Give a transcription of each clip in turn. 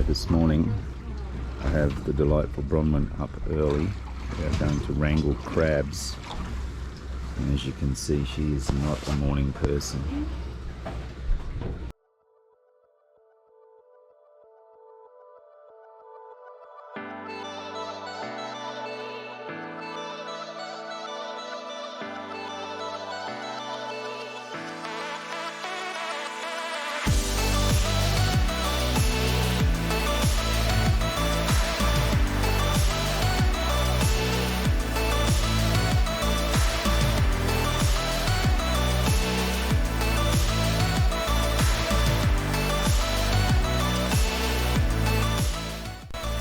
this morning I have the delightful Bronwyn up early. We are going to wrangle crabs, and as you can see, she is not a morning person.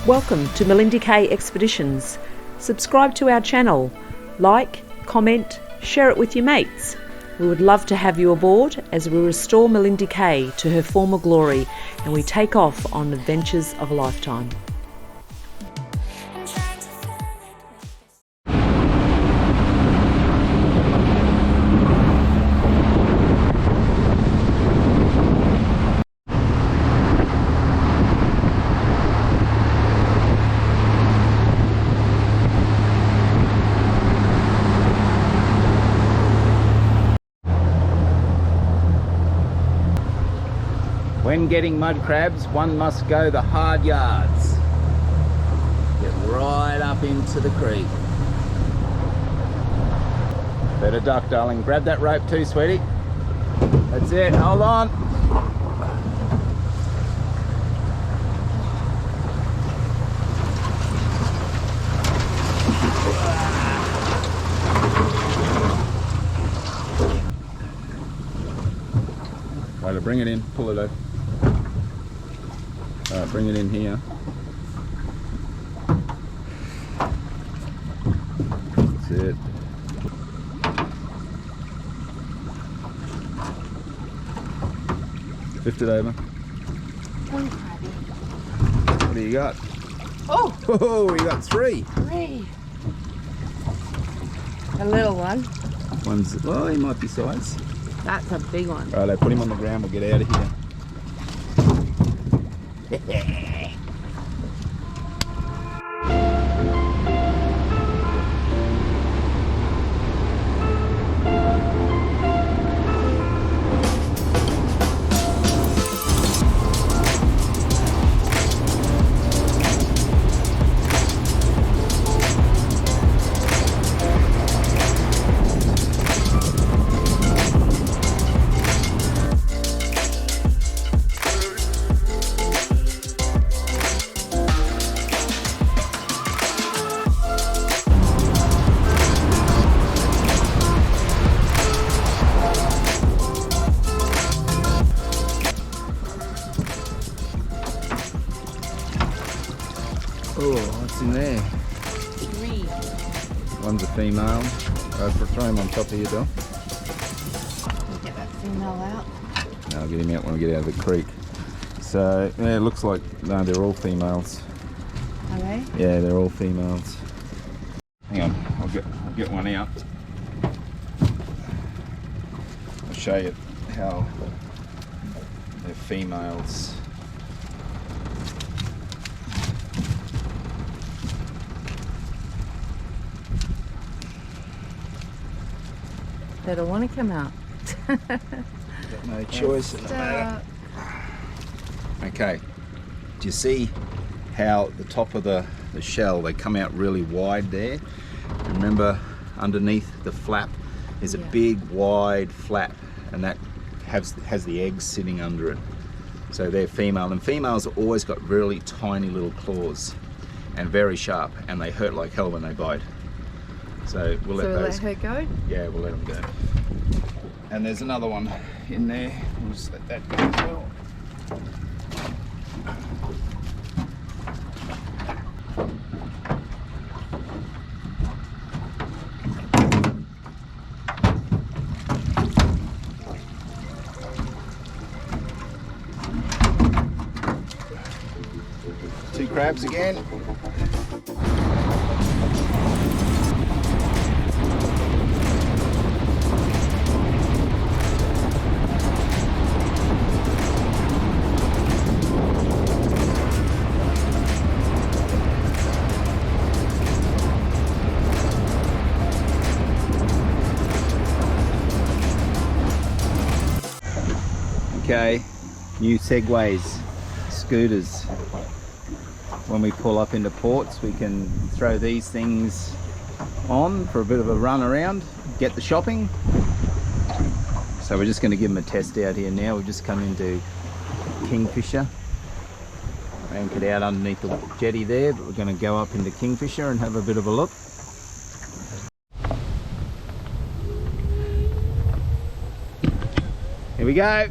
Welcome to Malindi K Expeditions. Subscribe to our channel, like, comment, share it with your mates. We would love to have you aboard as we restore Malindi K to her former glory and we take off on adventures of a lifetime. When getting mud crabs, one must go the hard yards. Get right up into the creek. Better duck, darling. Grab that rope too, sweetie. That's it, hold on. Right, bring it in, pull it over. Bring it in here. That's it. Lift it over. What do you got? Oh, you got three. A little one. One's, well, he might be size. That's a big one. Right, put him on the ground, we'll get out of here. Oh, what's in there? Three. One's a female. Throw him on top of your door. Get that female out. No, I'll get him out when we get out of the creek. So, yeah, it looks like, no, they're all females. Are they? Yeah, they're all females. Hang on, I'll get one out. I'll show you how they're females. They don't want to come out. Got no choice in the matter. Okay, do you see how the top of the shell, they come out really wide there? Remember, underneath the flap is a big wide flap, and that has the eggs sitting under it. So they're female, and females have always got really tiny little claws and very sharp, and they hurt like hell when they bite. So we'll let her go? Yeah, we'll let them go. And there's another one in there. We'll just let that go as well. Two crabs again. Okay, new Segways, scooters. When we pull up into ports, we can throw these things on for a bit of a run around, get the shopping. So we're just going to give them a test out here now. We've just come into Kingfisher, anchored out underneath the jetty there, but we're going to go up into Kingfisher and have a bit of a look. Here we go.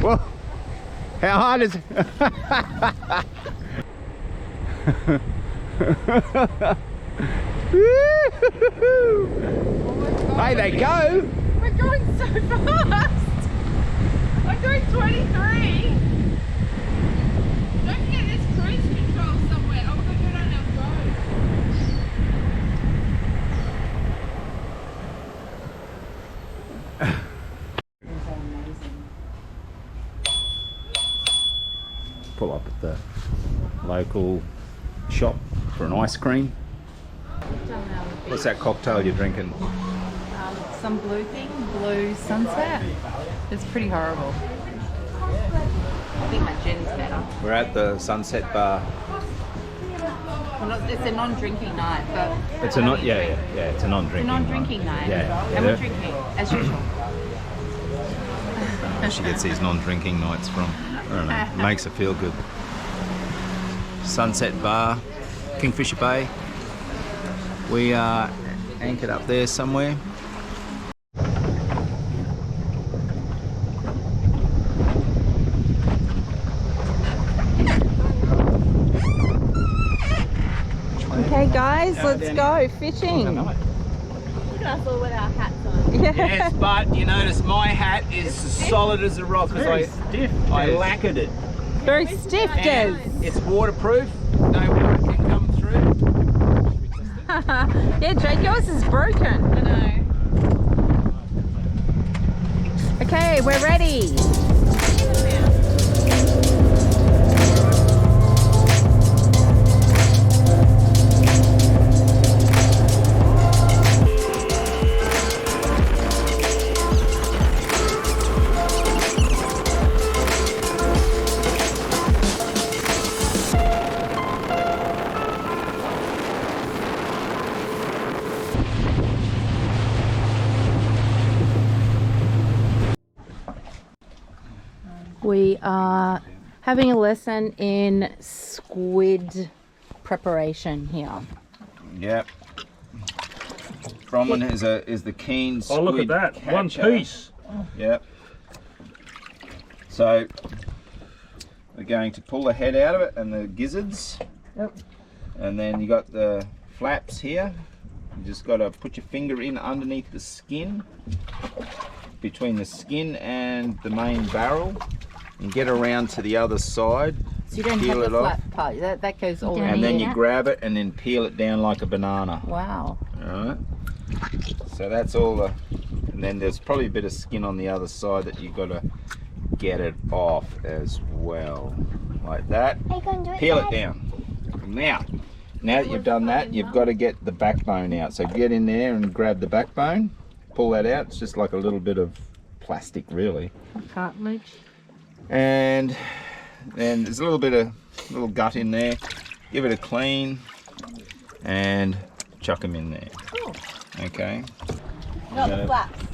Whoa, how hard is it? Hey, they go! We're going so fast! I'm doing 23! Don't forget there's cruise control somewhere. Oh, we're going to go down our road. Pull up at the local shop for an ice cream. What's that cocktail you're drinking? Some blue thing, blue sunset. It's pretty horrible. I think my gin's better. We're at the Sunset Bar. Well, it's a non-drinking night, but It's a non, yeah, it's a non-drinking. non-drinking night. Yeah, And we're yeah. drinking as usual. She gets these non-drinking nights from. I don't know. Makes her feel good. Sunset Bar, Kingfisher Bay. We are anchored up there somewhere. Okay, guys, let's go fishing. Look at us all with our hats on. Yes, but you notice my hat is as solid as a rock because I lacquered it. Very stiff, Des. And it's waterproof. No water can come through. Yeah, Jade, yours is broken. I know. Okay, we're ready. We are having a lesson in squid preparation here. Yep. Bromman is the keen squid Oh, look at that. catcher. One piece. Yep. So we're going to pull the head out of it and the gizzards. Yep. And then you got the flaps here. You just got to put your finger in underneath the skin, between the skin and the main barrel, and get around to the other side. So you don't peel have the it off, flat part. That goes all and then in. you grab it and then peel it down like a banana. Wow. Alright. So that's all the, and then there's probably a bit of skin on the other side that you've got to get it off as well. Like that. Are you going to do it? Peel it down. Now that you've done that, you've got to get the backbone out. So get in there and grab the backbone, pull that out. It's just like a little bit of plastic really. Cartilage. And then there's a little bit of little gut in there. Give it a clean and chuck them in there. Cool. Okay. Not the flaps.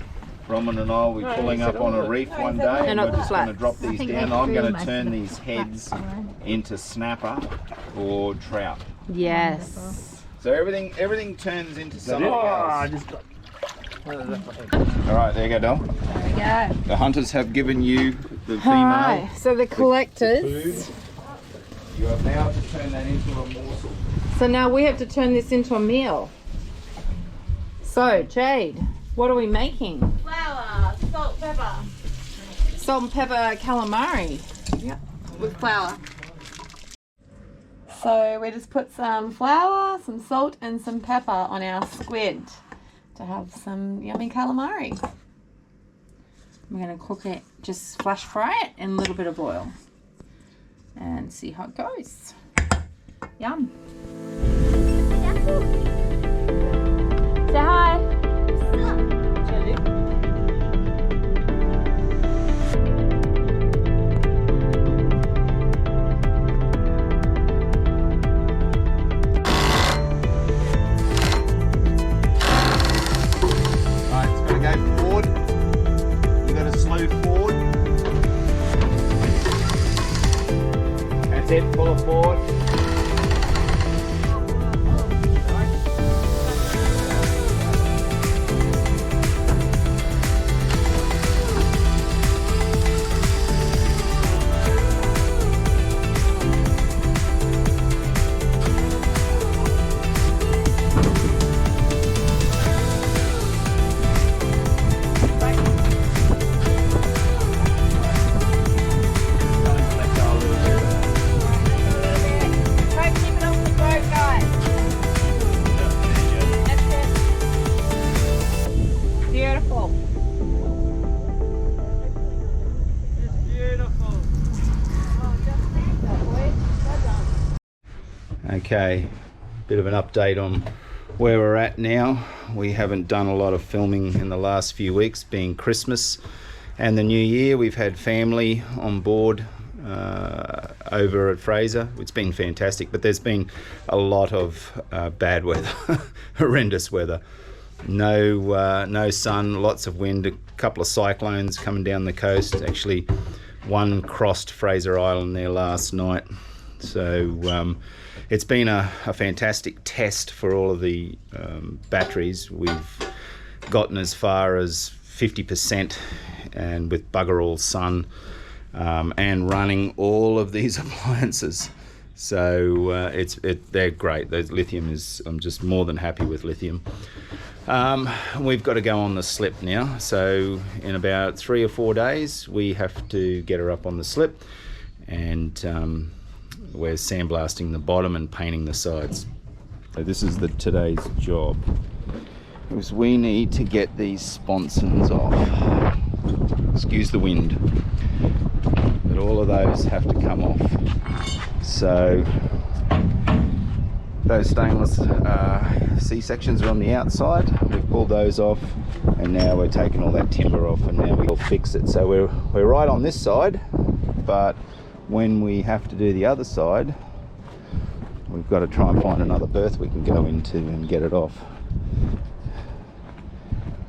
Roman and I will be pulling up on a reef one day and not we're the just going to flaps. drop I these think down. they I'm threw going to most turn of the these heads flaps away. into snapper or trout. Yes. So everything turns into something Oh, I else. just got. Alright, there you go, Dom. There we go. The hunters have given you the female Alright, so the collectors. food. You have now to turn that into a morsel. So now we have to turn this into a meal. So, Jade, what are we making? Flour, salt, pepper. Salt and pepper calamari. Yep. With flour. So we just put some flour, some salt and some pepper on our squid to have some yummy calamari. We're going to cook it, just flash fry it in a little bit of oil and see how it goes. Yum. Say hi. That's it, pull it forward. Okay, bit of an update on where we're at now. We haven't done a lot of filming in the last few weeks, being Christmas and the New Year. We've had family on board over at Fraser. It's been fantastic, but there's been a lot of bad weather, horrendous weather. No sun, lots of wind, a couple of cyclones coming down the coast. Actually, one crossed Fraser Island there last night. So it's been a fantastic test for all of the batteries. We've gotten as far as 50% and with bugger all sun and running all of these appliances. So they're great. The lithium I'm just more than happy with lithium. We've got to go on the slip now. So in about 3 or 4 days, we have to get her up on the slip, and we're sandblasting the bottom and painting the sides. So this is today's job, because we need to get these sponsons off. Excuse the wind, but all of those have to come off. So those stainless C-sections are on the outside. We've pulled those off, and now we're taking all that timber off, and now we'll fix it. So we're right on this side, but when we have to do the other side, we've got to try and find another berth we can go into and get it off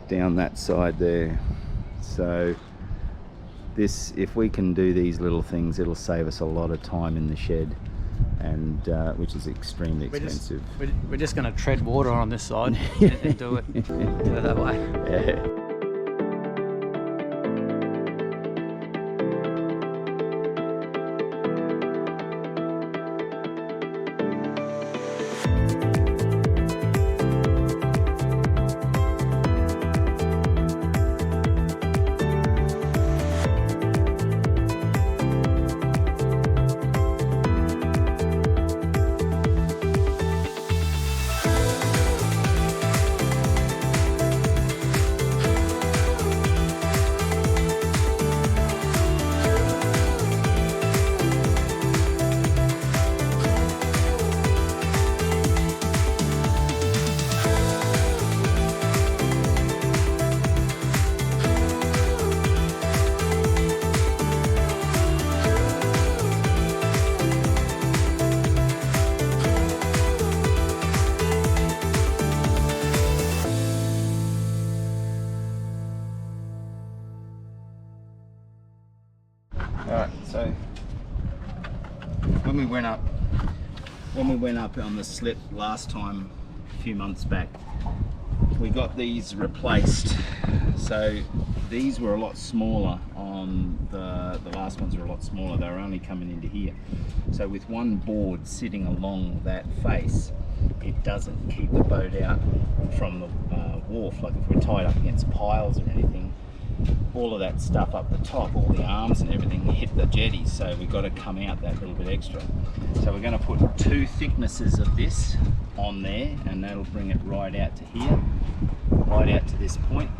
down that side there. So this, if we can do these little things, it'll save us a lot of time in the shed, and which is extremely expensive. We're just going to tread water on this side and do it that way. Yeah. Alright, so when we went up on the slip last time, a few months back, we got these replaced. So these were a lot smaller on the last ones were a lot smaller. They were only coming into here. So with one board sitting along that face, it doesn't keep the boat out from the wharf. Like if we're tied up against piles or anything, all of that stuff up the top, all the arms and everything hit the jetties, so we've got to come out that little bit extra. So we're going to put 2 thicknesses of this on there, and that'll bring it right out to here, right out to this point.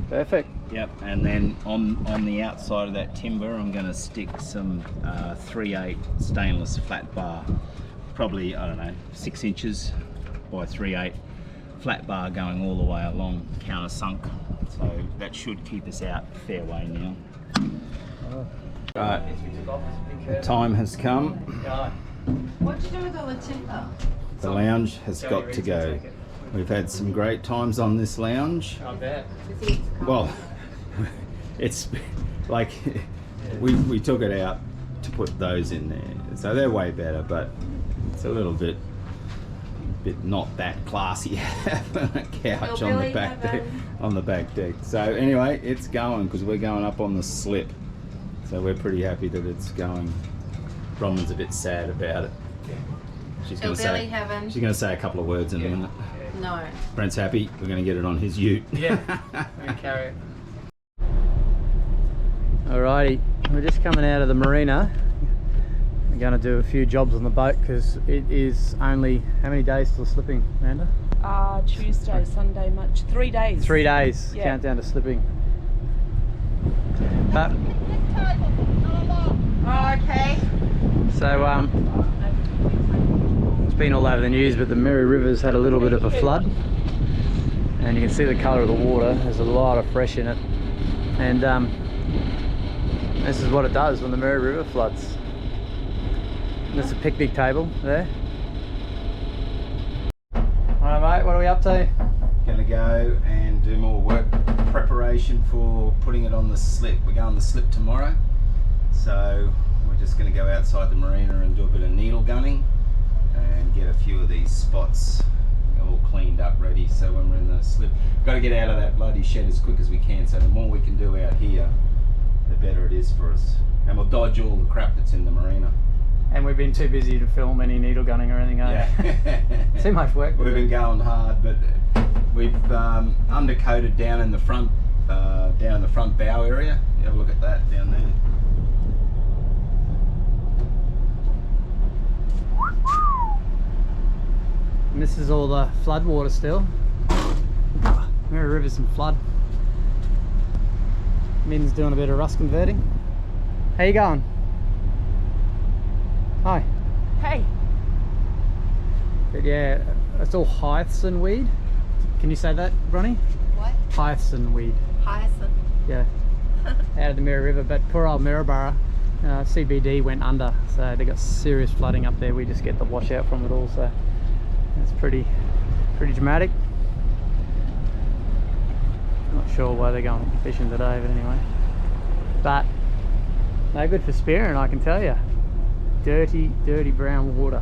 Perfect. Yep, and then on the outside of that timber, I'm going to stick some 3/8 stainless flat bar, probably, I don't know, 6 inches by 3/8. Flat bar going all the way along, counter sunk, so that should keep us out fairway now. Right, the time has come. What'd you do with all the timber? The lounge has got to go. We've had some great times on this lounge. I bet. Well, it's like we took it out to put those in there. So they're way better, but it's a little bit not that classy having a couch on the back deck. So anyway, it's going because we're going up on the slip. So we're pretty happy that it's going. Bronwyn's a bit sad about it. She's going to say a couple of words in a minute. No. Brent's happy. We're going to get it on his ute. Yeah, we can carry it. Alrighty, we're just coming out of the marina. We're going to do a few jobs on the boat because it is only, how many days till slipping, Amanda? Tuesday, Sunday, 3 days. 3 days, Yeah. countdown to slipping. But, Okay. so it's been all over the news, but the Mary River's had a little bit of a flood. And you can see the colour of the water, there's a lot of fresh in it. And this is what it does when the Mary River floods. There's a picnic table there. Alright mate, what are we up to? Going to go and do more work preparation for putting it on the slip. We're going on the slip tomorrow. So we're just going to go outside the marina and do a bit of needle gunning and get a few of these spots all cleaned up ready, so when we're in the slip, got to get out of that bloody shed as quick as we can. So the more we can do out here, the better it is for us, and we'll dodge all the crap that's in the marina. And we've been too busy to film any needle gunning or anything. Yeah. Too much work. We've been going hard, but we've undercoated down in the front bow area. You have a look at that down there. And this is all the flood water still. Mary River's in flood. Min's doing a bit of rust converting. How you going? Hi. Hey. But yeah, it's all hyacinth weed. Can you say that, Broni? What? Hyacinth weed. Hyacinth. Yeah. Out of the Mary River, but poor old Maryborough, CBD went under, so they got serious flooding up there. We just get the washout from it all, so it's pretty dramatic. Not sure why they're going fishing today, but anyway. But no good for spearing, I can tell you. Dirty brown water.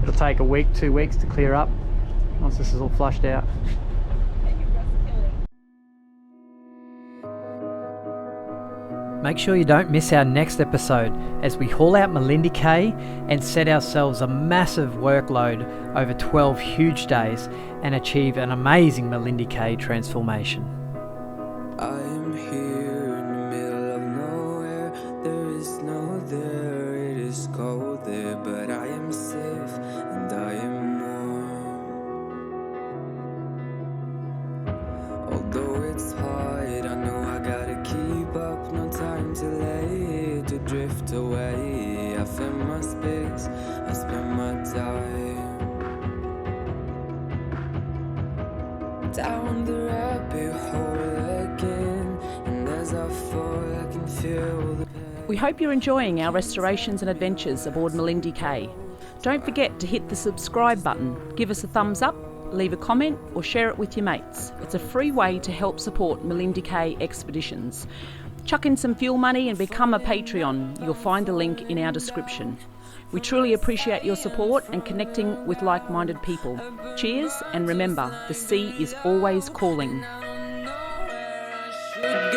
It'll take a week, 2 weeks to clear up once this is all flushed out. Make sure you don't miss our next episode as we haul out Malindi K and set ourselves a massive workload over 12 huge days and achieve an amazing Malindi K transformation. I am here in the middle of nowhere. There is no there, it is cold there, but I am safe and I am warm. Although it's hard, I know I gotta keep up. No time to lay, to drift away. I find my space, I spend my time down the rabbit hole again, and as I fall I can feel the pain. We hope you're enjoying our restorations and adventures aboard Malindi K. Don't forget to hit the subscribe button, give us a thumbs up, leave a comment or share it with your mates. It's a free way to help support Malindi K Expeditions. Chuck in some fuel money and become a Patreon. You'll find the link in our description. We truly appreciate your support and connecting with like-minded people. Cheers, and remember, the sea is always calling. Should